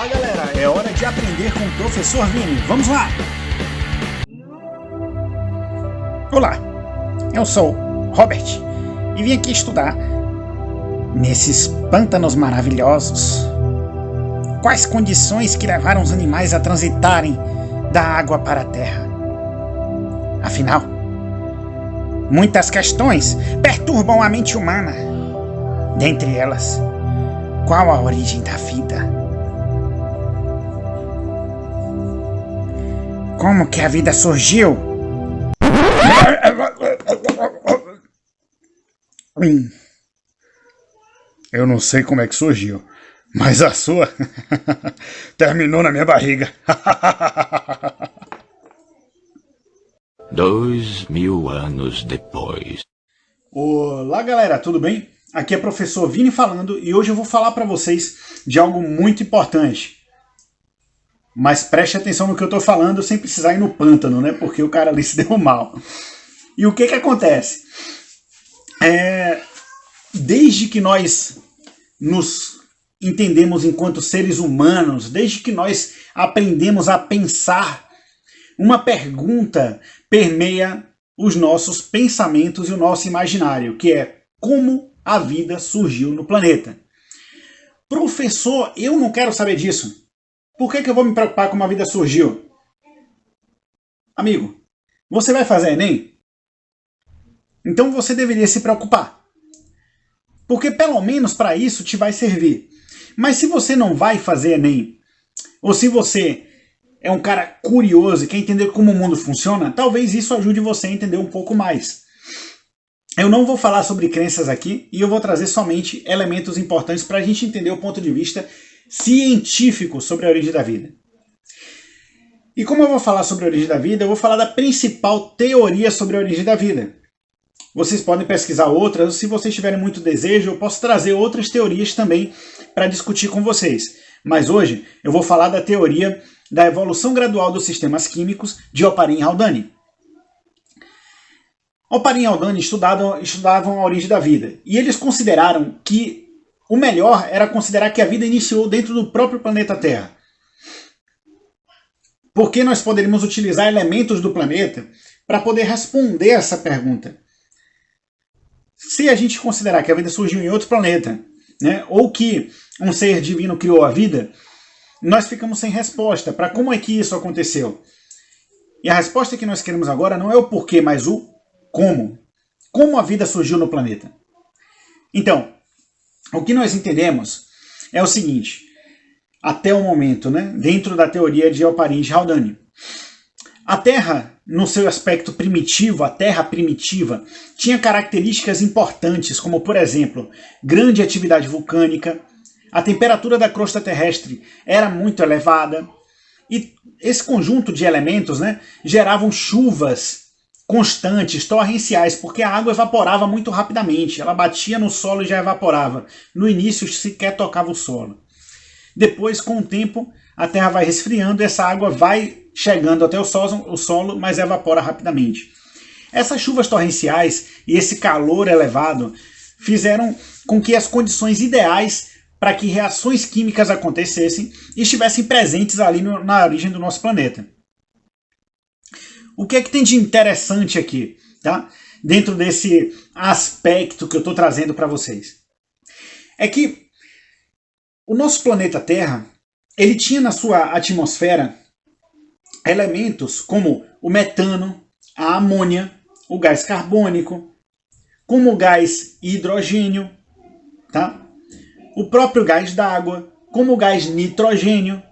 Olá, galera, é hora de aprender com o professor Vini. Vamos lá! Olá, eu sou Robert e vim aqui estudar nesses pântanos maravilhosos. Quais condições que levaram os animais a transitarem da água para a terra? Afinal, muitas questões perturbam a mente humana. Dentre elas, qual a origem da vida? Como que a vida surgiu? Eu não sei como é que surgiu, mas a sua terminou na minha barriga. 2000 anos depois. Olá, galera, tudo bem? Aqui é o professor Vini falando e hoje eu vou falar para vocês de algo muito importante. Mas preste atenção no que eu estou falando sem precisar ir no pântano, né? Porque o cara ali se deu mal. E o que acontece? Desde que nós nos entendemos enquanto seres humanos, desde que nós aprendemos a pensar, uma pergunta permeia os nossos pensamentos e o nosso imaginário, que é como a vida surgiu no planeta. Professor, eu não quero saber disso. Por que eu vou me preocupar como a vida surgiu? Amigo, você vai fazer Enem? Então você deveria se preocupar. Porque pelo menos para isso te vai servir. Mas se você não vai fazer Enem, ou se você é um cara curioso e quer entender como o mundo funciona, talvez isso ajude você a entender um pouco mais. Eu não vou falar sobre crenças aqui e eu vou trazer somente elementos importantes para a gente entender o ponto de vista científico sobre a origem da vida. E como eu vou falar sobre a origem da vida, eu vou falar da principal teoria sobre a origem da vida. Vocês podem pesquisar outras, ou se vocês tiverem muito desejo, eu posso trazer outras teorias também para discutir com vocês. Mas hoje eu vou falar da teoria da evolução gradual dos sistemas químicos de Oparin e Haldane. Oparin e Haldane estudavam a origem da vida, e eles consideraram que o melhor era considerar que a vida iniciou dentro do próprio planeta Terra. Porque nós poderíamos utilizar elementos do planeta para poder responder essa pergunta. Se a gente considerar que a vida surgiu em outro planeta, né, ou que um ser divino criou a vida, nós ficamos sem resposta para como é que isso aconteceu. E a resposta que nós queremos agora não é o porquê, mas o como. Como a vida surgiu no planeta. Então, o que nós entendemos é o seguinte, até o momento, né, dentro da teoria de Oparin e Haldane. A Terra, no seu aspecto primitivo, a Terra primitiva, tinha características importantes, como, por exemplo, grande atividade vulcânica, a temperatura da crosta terrestre era muito elevada, e esse conjunto de elementos, né, geravam chuvas constantes, torrenciais, porque a água evaporava muito rapidamente, ela batia no solo e já evaporava. No início sequer tocava o solo. Depois, com o tempo, a Terra vai resfriando e essa água vai chegando até o solo, mas evapora rapidamente. Essas chuvas torrenciais e esse calor elevado fizeram com que as condições ideais para que reações químicas acontecessem e estivessem presentes ali na origem do nosso planeta. O que é que tem de interessante aqui, tá? Dentro desse aspecto que eu estou trazendo para vocês? É que o nosso planeta Terra, ele tinha na sua atmosfera elementos como o metano, a amônia, o gás carbônico, como o gás hidrogênio, tá? O próprio gás d'água, como o gás nitrogênio.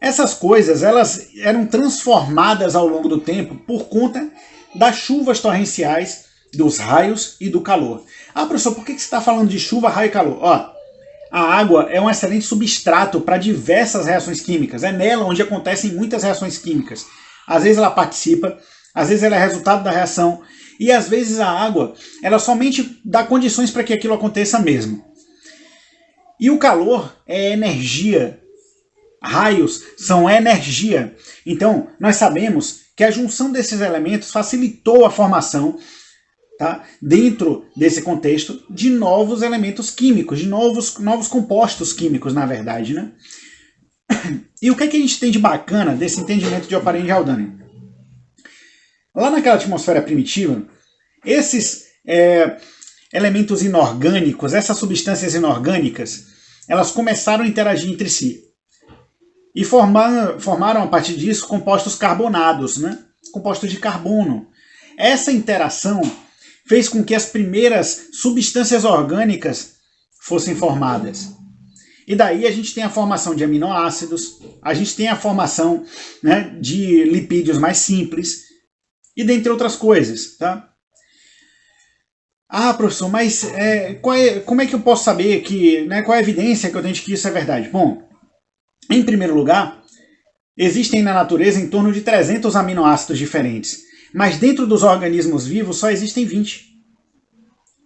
Essas coisas elas eram transformadas ao longo do tempo por conta das chuvas torrenciais, dos raios e do calor. Ah, professor, por que você está falando de chuva, raio e calor? Ó, a água é um excelente substrato para diversas reações químicas. É nela onde acontecem muitas reações químicas. Às vezes ela participa, às vezes ela é resultado da reação, e às vezes a água ela somente dá condições para que aquilo aconteça mesmo. E o calor é energia. Raios são energia. Então, nós sabemos que a junção desses elementos facilitou a formação tá? Dentro desse contexto de novos elementos químicos, de novos compostos químicos, na verdade, né? E o que é que a gente tem de bacana desse entendimento de Oparin de Haldane? Lá naquela atmosfera primitiva, esses elementos inorgânicos, essas substâncias inorgânicas, elas começaram a interagir entre si. E formaram a partir disso compostos carbonados, né? Compostos de carbono. Essa interação fez com que as primeiras substâncias orgânicas fossem formadas. E daí a gente tem a formação de aminoácidos, a gente tem a formação, né, de lipídios mais simples, e dentre outras coisas, tá? Ah, professor, mas como é que eu posso saber que, né, qual é a evidência que eu tenho de que isso é verdade? Bom, em primeiro lugar, existem na natureza em torno de 300 aminoácidos diferentes, mas dentro dos organismos vivos só existem 20.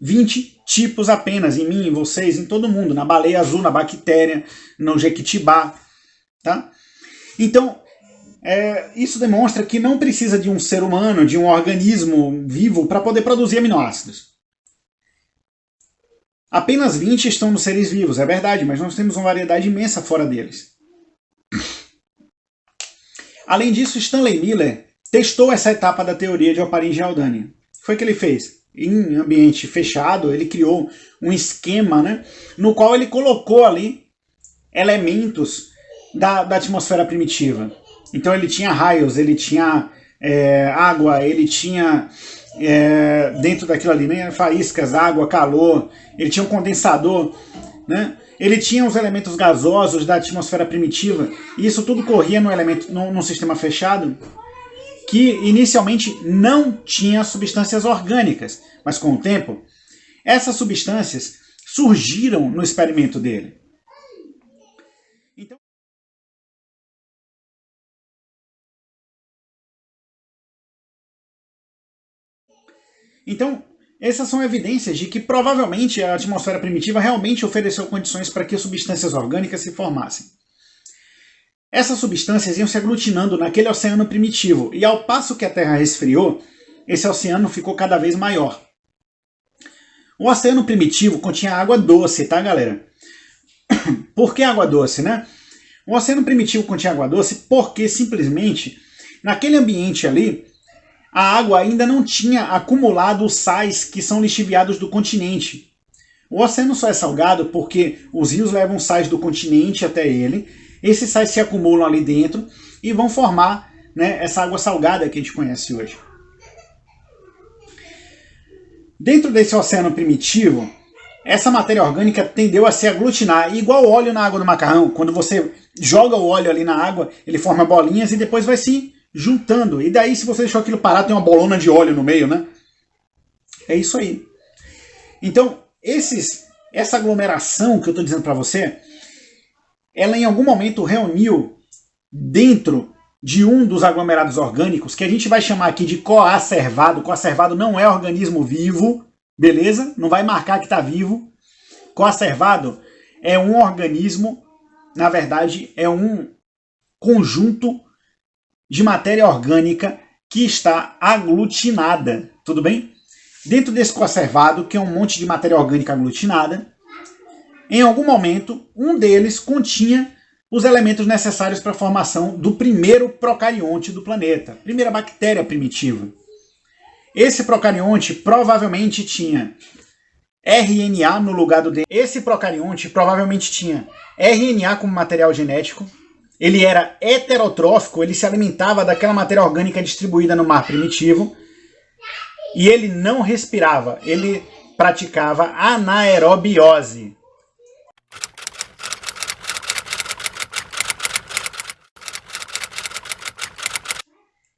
20 tipos apenas, em mim, em vocês, em todo mundo, na baleia azul, na bactéria, no jequitibá, tá? Então, isso demonstra que não precisa de um ser humano, de um organismo vivo, para poder produzir aminoácidos. Apenas 20 estão nos seres vivos, é verdade, mas nós temos uma variedade imensa fora deles. Além disso, Stanley Miller testou essa etapa da teoria de Oparin de Haldane. Foi o que ele fez. Em ambiente fechado, ele criou um esquema, né, no qual ele colocou ali elementos da atmosfera primitiva. Então ele tinha raios, ele tinha água, ele tinha dentro daquilo ali, né, faíscas, água, calor, ele tinha um condensador, né? Ele tinha os elementos gasosos da atmosfera primitiva, e isso tudo corria num sistema fechado que inicialmente não tinha substâncias orgânicas, mas com o tempo, essas substâncias surgiram no experimento dele. Então, essas são evidências de que provavelmente a atmosfera primitiva realmente ofereceu condições para que substâncias orgânicas se formassem. Essas substâncias iam se aglutinando naquele oceano primitivo, e ao passo que a Terra resfriou, esse oceano ficou cada vez maior. O oceano primitivo continha água doce, tá, galera? Por que água doce, né? O oceano primitivo continha água doce porque, simplesmente, naquele ambiente ali, a água ainda não tinha acumulado os sais que são lixiviados do continente. O oceano só é salgado porque os rios levam sais do continente até ele, esses sais se acumulam ali dentro e vão formar, né, essa água salgada que a gente conhece hoje. Dentro desse oceano primitivo, essa matéria orgânica tendeu a se aglutinar, igual óleo na água do macarrão. Quando você joga o óleo ali na água, ele forma bolinhas e depois vai se juntando. E daí, se você deixou aquilo parado, tem uma bolona de óleo no meio, né? É isso aí. Então, essa aglomeração que eu estou dizendo para você, ela em algum momento reuniu dentro de um dos aglomerados orgânicos, que a gente vai chamar aqui de coacervado. Coacervado não é organismo vivo, beleza? Não vai marcar que está vivo. Coacervado é um organismo, na verdade, é um conjunto de matéria orgânica que está aglutinada, tudo bem? Dentro desse coacervado, que é um monte de matéria orgânica aglutinada, em algum momento, um deles continha os elementos necessários para a formação do primeiro procarionte do planeta, primeira bactéria primitiva. Esse procarionte provavelmente tinha RNA no lugar do DNA. Esse procarionte provavelmente tinha RNA como material genético. Ele era heterotrófico, ele se alimentava daquela matéria orgânica distribuída no mar primitivo. E ele não respirava, ele praticava anaerobiose.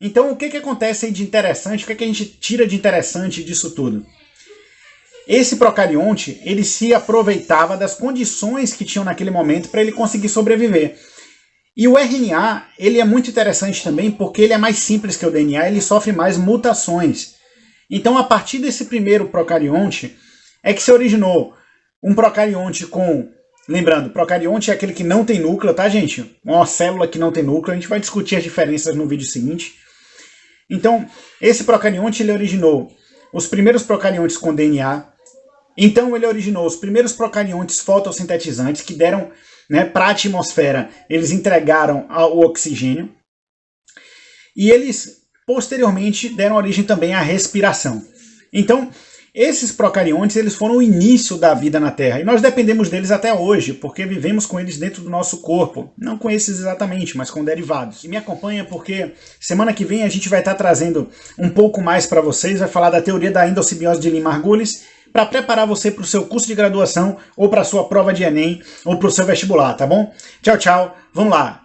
Então, o que acontece aí de interessante? O que a gente tira de interessante disso tudo? Esse procarionte, ele se aproveitava das condições que tinham naquele momento para ele conseguir sobreviver. E o RNA, ele é muito interessante também porque ele é mais simples que o DNA, ele sofre mais mutações. Então, a partir desse primeiro procarionte, é que se originou um procarionte com... Lembrando, procarionte é aquele que não tem núcleo, tá, gente? Uma célula que não tem núcleo, a gente vai discutir as diferenças no vídeo seguinte. Então, esse procarionte, ele originou os primeiros procariontes com DNA. Então ele originou os primeiros procariontes fotossintetizantes que deram, né, para a atmosfera, eles entregaram o oxigênio. E eles posteriormente deram origem também à respiração. Então, esses procariontes, eles foram o início da vida na Terra, e nós dependemos deles até hoje, porque vivemos com eles dentro do nosso corpo. Não com esses exatamente, mas com derivados. E me acompanha porque semana que vem a gente vai estar trazendo um pouco mais para vocês, vai falar da teoria da endossimbiose de Lee-Margulis, para preparar você para o seu curso de graduação, ou para a sua prova de Enem, ou para o seu vestibular, tá bom? Tchau, tchau, vamos lá!